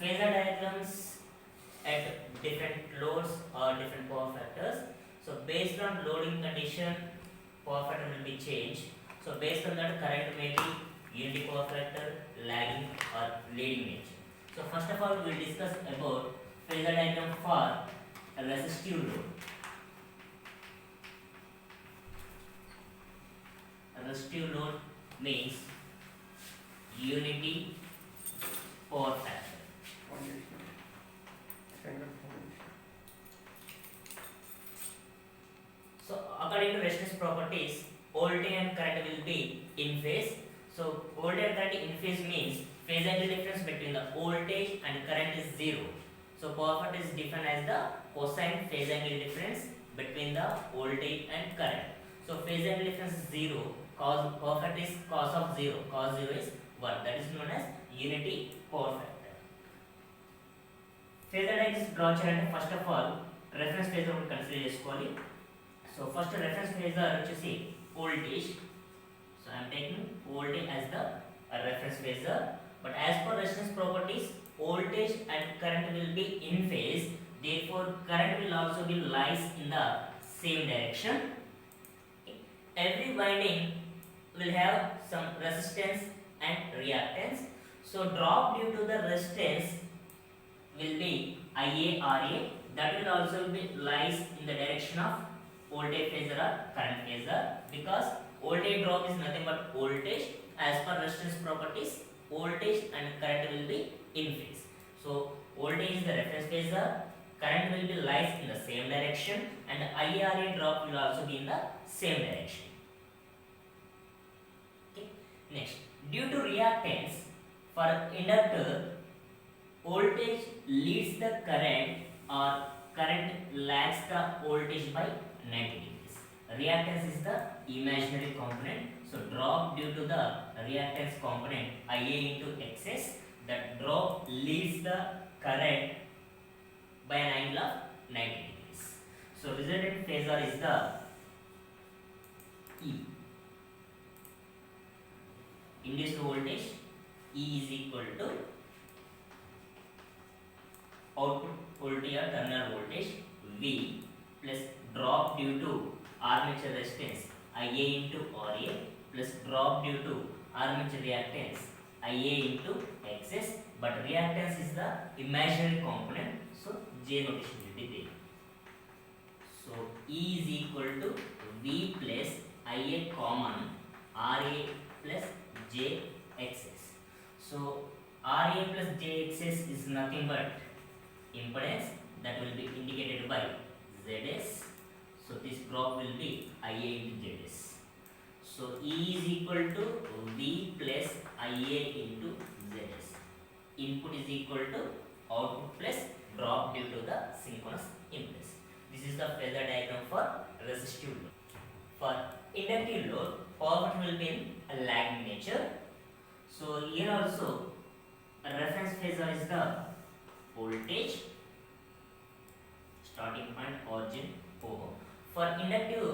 phasor diagrams at different loads or different power factors. So based on loading condition, power factor will be changed. So based on that, current may be unity power factor, lagging or leading nature. So first of all, we will discuss about phasor diagram for a resistive load. A resistive load means unity power factor. So according to resistance properties, voltage and current will be in phase. So voltage and current in phase means phase angle difference between the voltage and current is zero. So power factor is defined as the cosine phase angle difference between the voltage and current. So phase angle difference is zero. Cos power factor is cos of zero. Cos zero is 1. That is known as unity power factor. Phasor diagram is draw చేయాలంటే first of all reference phasor ఒకటి consider చేసుకోవాలి. So first reference phasor వచ్చేసి voltage. So I am taking voltage as the reference phasor, but as per resistance properties, voltage and current will be in phase, therefore current will also be lies in the same direction. Every winding will have some resistance and reactance. So drop due to the resistance will be IaRa, that will also be lies in the direction of voltage phasor or current phasor, because voltage drop is nothing but voltage. As per resistance properties, voltage and current will be in phase. So voltage is the reference phasor, current will be lies in the same direction, and IaRa drop will also be in the same direction. Okay. Next, due to reactance, for inductor, voltage leads the current or current lags the voltage by 90 degrees. Reactance is the imaginary component. So drop due to the reactance component Ia into Xs, that drop leads the current by an angle of 90 degrees. So resultant phasor is the E. Induced voltage E is equal to output voltage or terminal voltage V plus drop due to armature resistance Ia into Ra plus drop due to armature reactance Ia into Xs, but reactance is the imaginary component, so J notation will be there. So E is equal to V plus Ia common Ra plus Jxs. So Ra plus Jxs is nothing but impedance, that will be indicated by Zs. So this drop will be Ia into Zs. So E is equal to V plus Ia into Zs. Input is equal to output plus drop due to the synchronous impedance. This is the phasor diagram for resistive load. For inductive load, power factor will be in a lagging nature. So here also a reference phasor is the voltage, starting point origin ohm. For inductive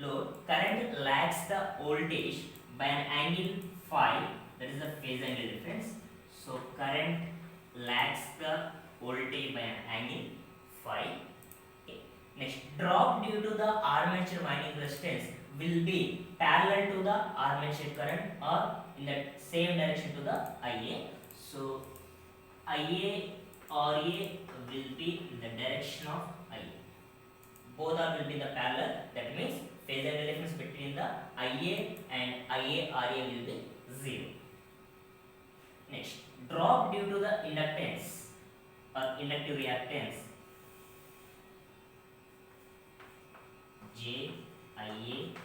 load, current lags the voltage by an angle phi, that is the phase angle difference. So current lags the voltage by an angle phi. Okay. Next, drop due to the armature winding resistance will be parallel to the armature current or in the same direction to the Ia. So Ia Ra will be in the direction of Ia. Both are will be the parallel, that means phasor difference between the Ia and IaRa will be 0. Next, drop due to the inductance or inductive reactance JIaXs,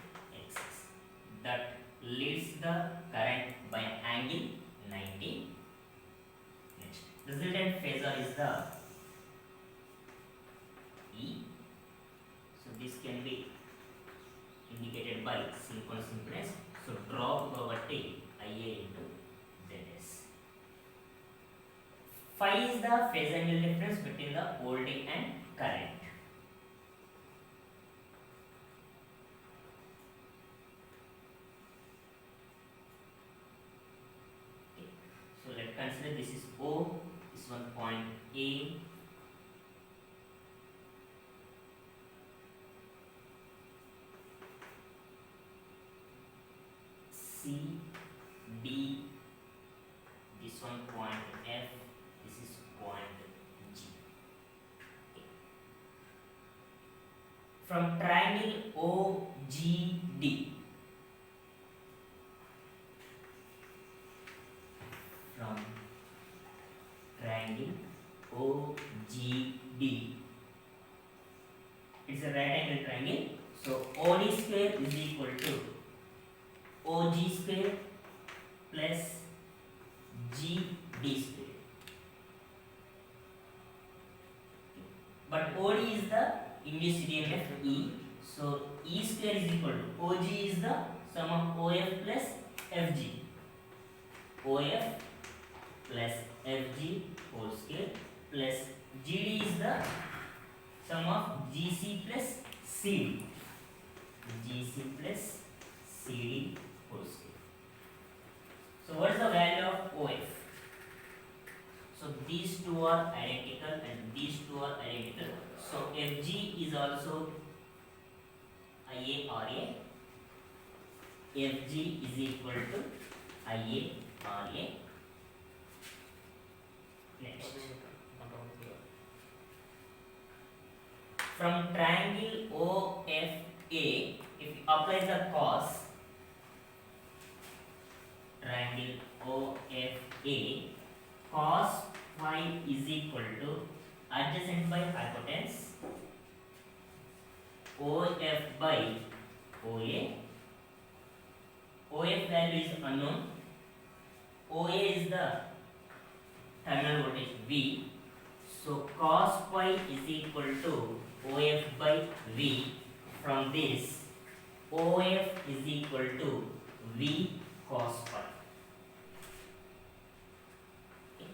that leads the current by an angle 90. Next, resultant phasor is the E. So this can be indicated by synchronous impedance. So drop over T Ia into Zs. Phi is the phase angle difference between the voltage and current. Okay. So let's consider this is O, this one point A, C, D, this one point F, this is point G. Okay. From triangle OGD, from triangle OGD, it's a right angle triangle, so OD square is equal to OG square plus GD square. But OD is the induced EMF E, so E square is equal to OG is the sum of OF plus FG. OF plus FG whole square plus GD is the sum of GC plus CD. GC plus CD whole square. So what is the value of OF? So these two are identical and these two are identical. So FG is also IARA. FG is equal to IARA. Next. From triangle OFA, if you apply the cos, triangle OFA, cos phi is equal to adjacent by hypotenuse, OF by OA. OF value is unknown. OA is the terminal voltage V. So cos phi is equal to OF by V. From this, OF is equal to V cos phi. Okay.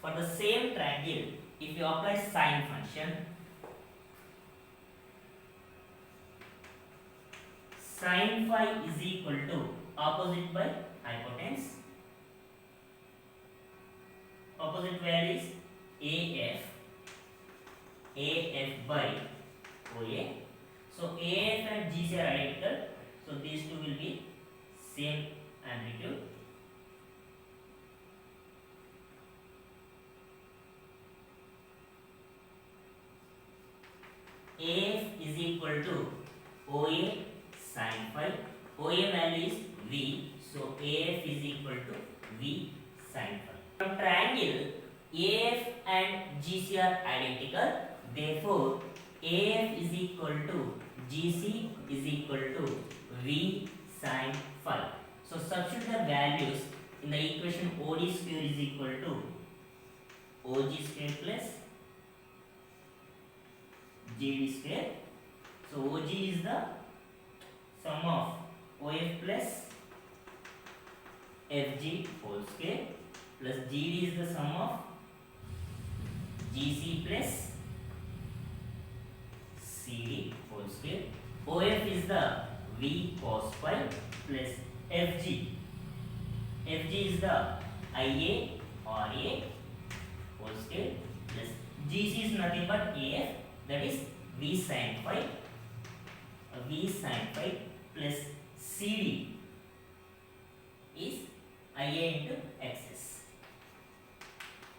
For the same triangle, if you apply sine function, sin phi is equal to opposite by hypotenuse. Opposite value is AF. AF by OA. So AF and GC are identical. So these two will be same amplitude. AF is equal to OA sin phi. OA value is V. So AF is equal to V sin phi. From triangle, AF and GC are identical. Therefore, AF is equal to GC is equal to V sin phi. So substitute the values in the equation. OD square is equal to OG square plus GD square. So OG is the sum of OF plus FG whole square plus GD is the sum of GC plus CD whole square. OF is the V cos phi plus FG. FG is the IA RA whole square plus GC is nothing but AF, that is V sin phi. V sin phi plus CD is IA into XS.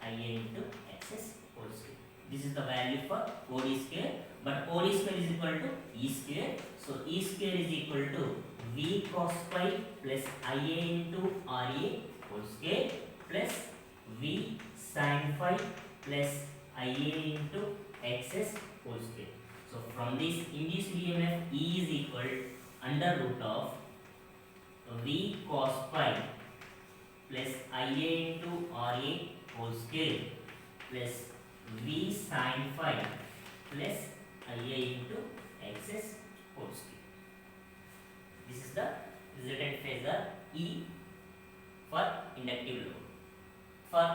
IA into XS whole square. This is the value for OD square, but OD square is equal to E square. So E square is equal to V cos phi plus IA into RA whole square plus V sin phi plus IA into XS whole square. So from this, induced EMF E is equal under root of V cos phi plus IA into RA whole square plus V sin phi plus IA into XS whole square. This is the resultant phasor E for inductive load. For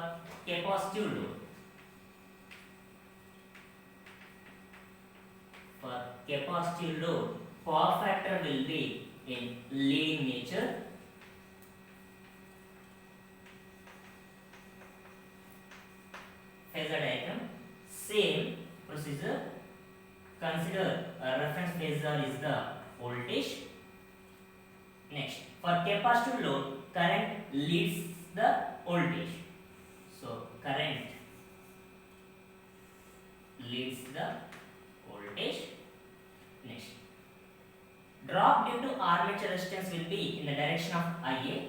capacitive load, power factor will be in leading nature. phasor is the voltage. Next, for capacitive load, current leads the voltage. So current leads the voltage. Next, drop due to armature resistance will be in the direction of IA.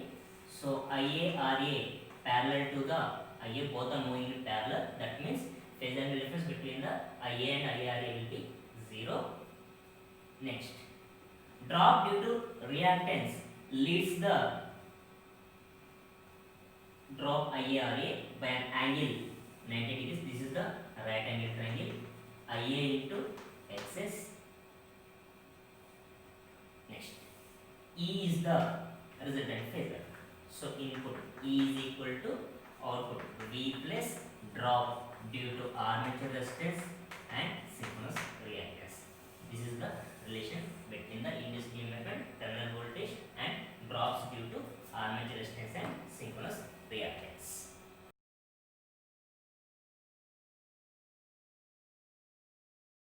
So IA, RA parallel to the IA, both are moving in parallel. That means phase angle difference between the IA and IRA will be 0. Next, drop due to reactance leads the drop IARA by an angle 90 degrees. This is the right angle triangle. IA into XS. Next, E is the resultant phasor. So input E is equal to output V plus drop due to armature resistance and synchronous reactance. This is the relation